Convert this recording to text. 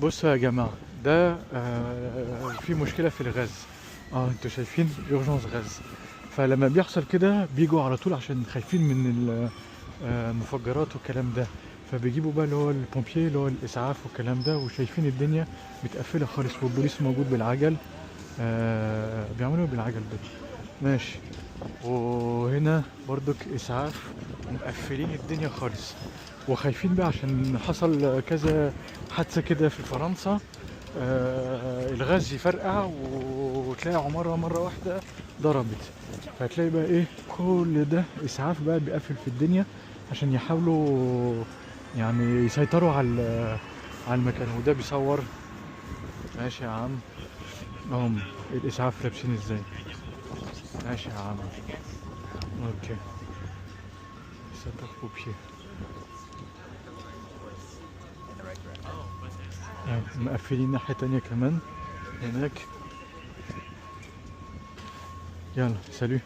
بصوا يا جماعة، ده في مشكلة في الغاز. انتوا شايفين يورجنس غاز. فلما بيحصل كده بيجوا على طول عشان خايفين من المفجرات والكلام ده. فبيجيبوا بقى اللي هو البومبيي اللي هو الإسعاف والكلام ده، وشايفين الدنيا متقفلة خالص والبوليس موجود بالعجل. بيعملوا بالعجل ده. ماشي. وهنا برضك إسعاف مقفلين الدنيا خالص، وخايفين بقى عشان حصل كذا حادثة كده في فرنسا. الغاز يفرقع وتلاقي عمارة مرة واحدة ضربت. فهتلاقي بقى ايه، كل ده إسعاف بقى بيقفل في الدنيا عشان يحاولوا يعني يسيطروا على المكان. وده بيصور. ماشي يا عم. هم الإسعاف لابسين ازاي. ماشي يا عم. اوكي. سطح بوبشي. مقفلين ناحية تانية كمان هناك. يلا سالو.